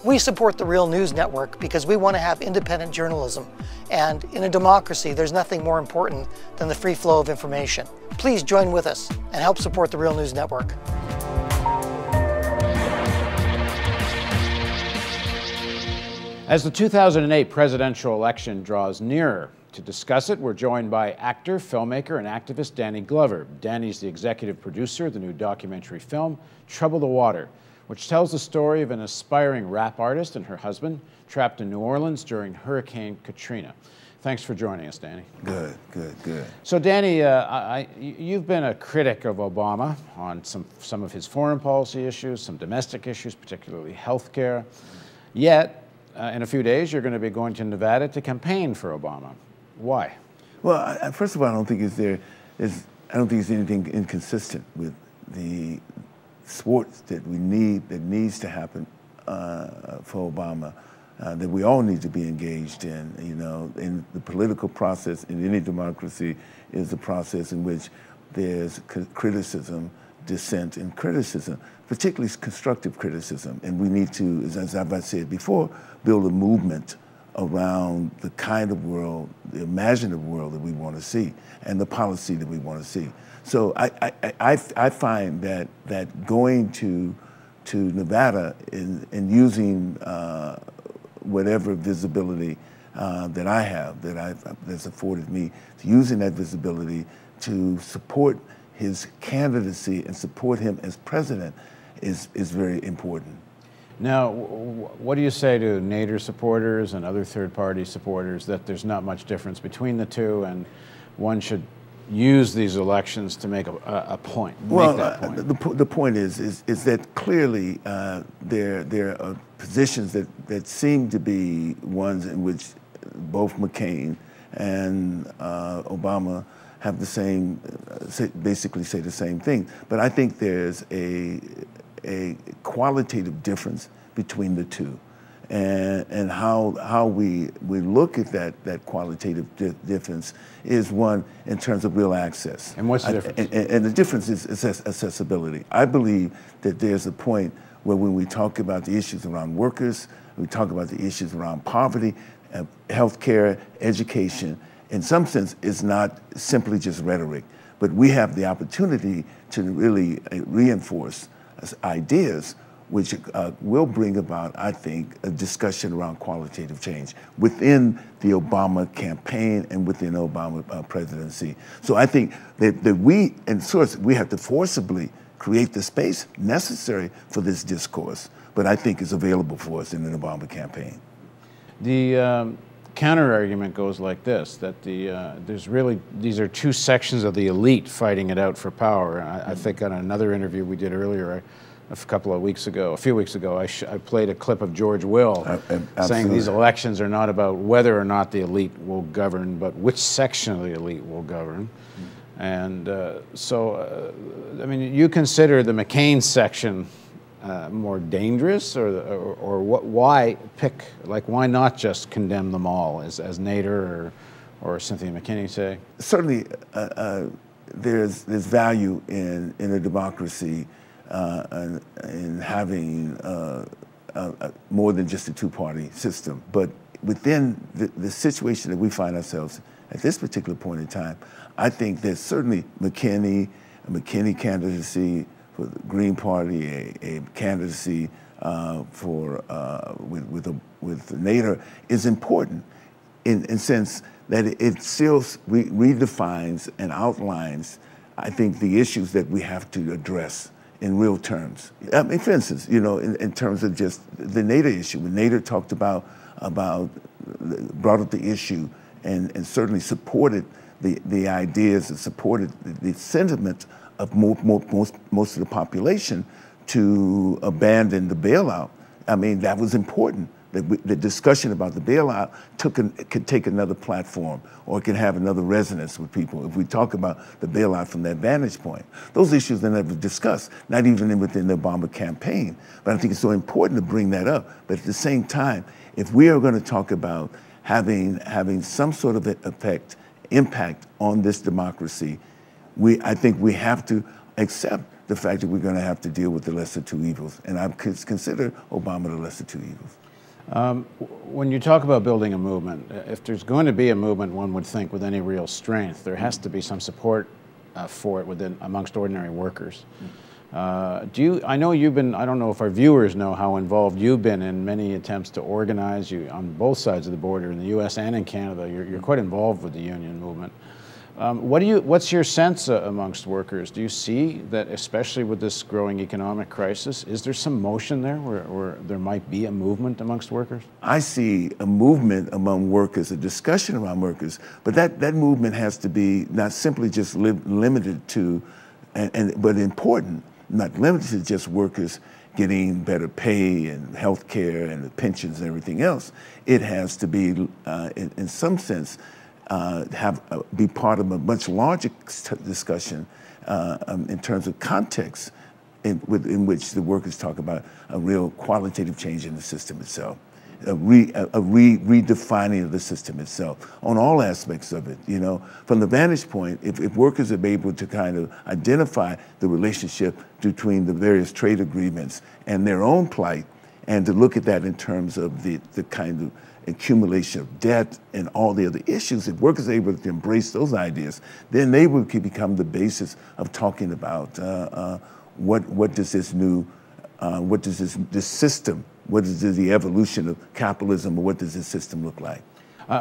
We support the Real News Network because we want to have independent journalism. And in a democracy, there's nothing more important than the free flow of information. Please join with us and help support the Real News Network. As the 2008 presidential election draws nearer, to discuss it, we're joined by actor, filmmaker, and activist Danny Glover. Danny's the executive producer of the new documentary film, Trouble the Water, which tells the story of an aspiring rap artist and her husband trapped in New Orleans during Hurricane Katrina. Thanks for joining us, Danny. Good. So, Danny, you've been a critic of Obama on some of his foreign policy issues, some domestic issues, particularly health care. Yet, in a few days, you're going to be going to Nevada to campaign for Obama. Why? Well, first of all, I don't think there's anything inconsistent with the sports that needs to happen for Obama, that we all need to be engaged in. You know, in the political process in any democracy is a process in which there's criticism, dissent, and criticism, particularly constructive criticism. And we need to, as I've said before, build a movement around the kind of world, the imaginative world that we want to see, and the policy that we want to see. So I find that going to Nevada and using whatever visibility that I have, that's afforded me, using that visibility to support his candidacy and support him as president is very important. Now, what do you say to Nader supporters and other third-party supporters that there's not much difference between the two and one should use these elections to make a point? Well, the point is that clearly there are positions that seem to be ones in which both McCain and Obama have the same, basically say the same thing. But I think there's a qualitative difference between the two, and how we look at that qualitative difference is one in terms of real access. And what's the difference? And the difference is accessibility. I believe that there's a point where when we talk about the issues around workers, we talk about the issues around poverty, healthcare, education, in some sense, it's not simply just rhetoric, but we have the opportunity to really reinforce ideas which will bring about, I think, a discussion around qualitative change within the Obama campaign and within the Obama presidency. So I think that we, in sorts, we have to forcibly create the space necessary for this discourse, but I think is available for us in an Obama campaign. The counter-argument goes like this, that these are two sections of the elite fighting it out for power. I think on another interview we did earlier, a few weeks ago, I played a clip of George Will saying these elections are not about whether or not the elite will govern, but which section of the elite will govern. And I mean, you consider the McCain section more dangerous, or what? Why pick? Like, why not just condemn them all, as Nader or Cynthia McKinney say? Certainly, there's value in a democracy in having more than just a two-party system. But within the situation that we find ourselves at this particular point in time, I think there's certainly a McKinney candidacy for the Green Party, a candidacy with Nader is important in sense that it still redefines and outlines, I think, the issues that we have to address in real terms. I mean, for instance, you know, in terms of just the Nader issue, when Nader talked about brought up the issue and certainly supported the ideas and supported the sentiment of most of the population to abandon the bailout. I mean, that was important. The discussion about the bailout could take another platform, or it could have another resonance with people if we talk about the bailout from that vantage point. Those issues are never discussed, not even within the Obama campaign. But I think it's so important to bring that up. But at the same time, if we are going to talk about having some sort of impact on this democracy, I think we have to accept the fact that we're going to have to deal with the lesser two evils. And I consider Obama the lesser two evils. When you talk about building a movement, if there's going to be a movement, one would think, with any real strength, there has to be some support for it amongst ordinary workers. I know you've been, I don't know if our viewers know how involved you've been in many attempts to organize you on both sides of the border, in the U.S. and in Canada. You're quite involved with the union movement. What's your sense amongst workers? Do you see that, especially with this growing economic crisis, is there some motion there where there might be a movement amongst workers? I see a movement among workers, a discussion around workers, but that movement has to be not simply just limited to, but important, not limited to just workers getting better pay and health care and the pensions and everything else. It has to be, in some sense, be part of a much larger discussion in terms of context in which the workers talk about a real qualitative change in the system itself, a redefining of the system itself on all aspects of it. You know, from the vantage point, if workers are able to kind of identify the relationship between the various trade agreements and their own plight, and to look at that in terms of the kind of accumulation of debt and all the other issues, if workers are able to embrace those ideas, then they will become the basis of talking about what does this new, what does this system, what is the evolution of capitalism, or what does this system look like?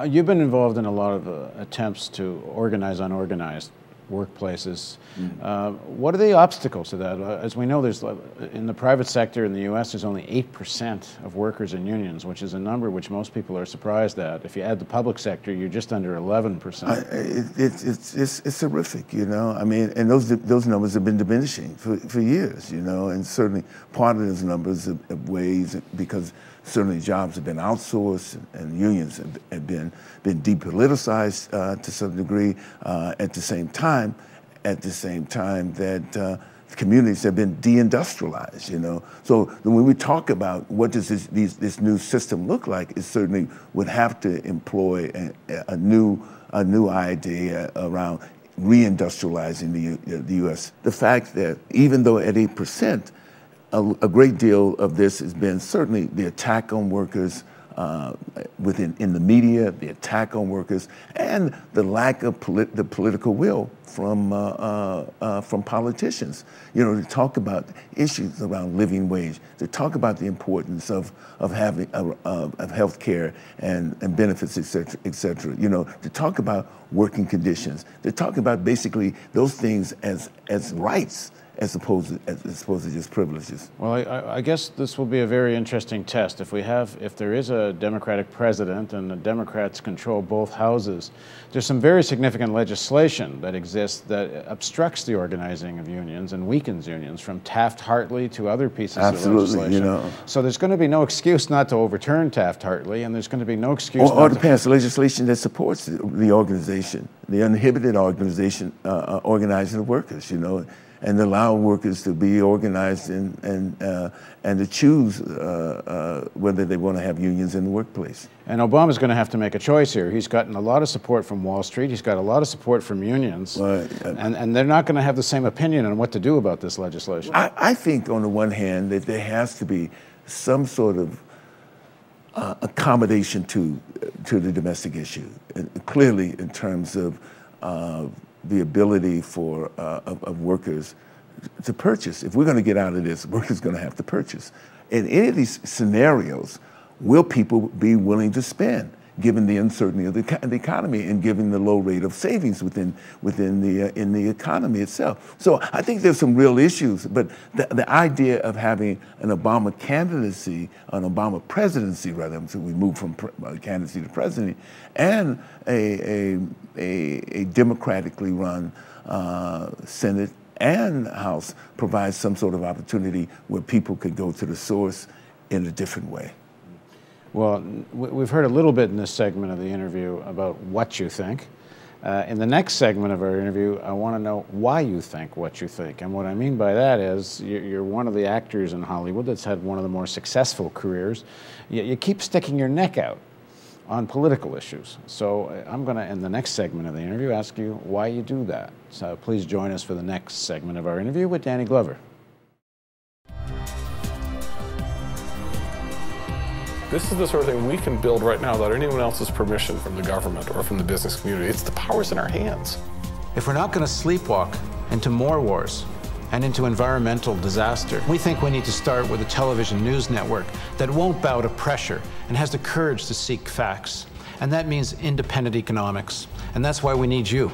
You've been involved in a lot of attempts to organize unorganized workplaces. What are the obstacles to that? As we know, there's in the private sector in the U.S., there's only 8% of workers in unions, which is a number which most people are surprised at. If you add the public sector, you're just under 11%. It's horrific, you know. I mean, and those numbers have been diminishing for years, you know, and certainly part of those numbers have ways because certainly jobs have been outsourced and unions have been depoliticized to some degree. At the same time that communities have been deindustrialized, you know. So when we talk about what does this new system look like, it certainly would have to employ a new idea around reindustrializing the U.S. The fact that even though at 8%, a great deal of this has been certainly the attack on workers in the media, the attack on workers, and the lack of the political will from politicians. You know, to talk about issues around living wage, to talk about the importance of having of health care and benefits, et cetera, et cetera. You know, to talk about working conditions, to talk about basically those things as rights, as opposed to just privileges. Well, I guess this will be a very interesting test. If there is a Democratic president and the Democrats control both houses, there's some very significant legislation that exists that obstructs the organizing of unions and weakens unions, from Taft-Hartley to other pieces of legislation. You know. So there's going to be no excuse not to overturn Taft-Hartley, and there's going to be no excuse or to pass legislation that supports the organization, the uninhibited organization, organizing of workers, you know, and allow workers to be organized and to choose whether they want to have unions in the workplace. And Obama's going to have to make a choice here. He's gotten a lot of support from Wall Street. He's got a lot of support from unions. And they're not going to have the same opinion on what to do about this legislation. I think, on the one hand, that there has to be some sort of accommodation to the domestic issue, clearly in terms of the ability of workers to purchase. If we're going to get out of this, workers are going to have to purchase. In any of these scenarios, will people be willing to spend, given the uncertainty of the economy and given the low rate of savings within the economy itself? So I think there's some real issues, but the idea of having an Obama candidacy, an Obama presidency rather, so we move from candidacy to presidency, and a democratically run Senate and House provides some sort of opportunity where people could go to the source in a different way. Well, we've heard a little bit in this segment of the interview about what you think. In the next segment of our interview, I want to know why you think what you think. And what I mean by that is you're one of the actors in Hollywood that's had one of the more successful careers. You keep sticking your neck out. on political issues. So I'm going to, in the next segment of the interview, ask you why you do that. So please join us for the next segment of our interview with Danny Glover. This is the sort of thing we can build right now without anyone else's permission from the government or from the business community. It's the power's in our hands. If we're not going to sleepwalk into more wars and into environmental disaster, we think we need to start with a television news network that won't bow to pressure and has the courage to seek facts. And that means independent economics. And that's why we need you.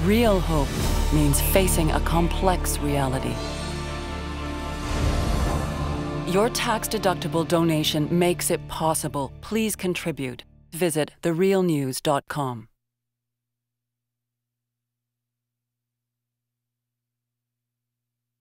Real hope means facing a complex reality. Your tax-deductible donation makes it possible. Please contribute. Visit therealnews.com.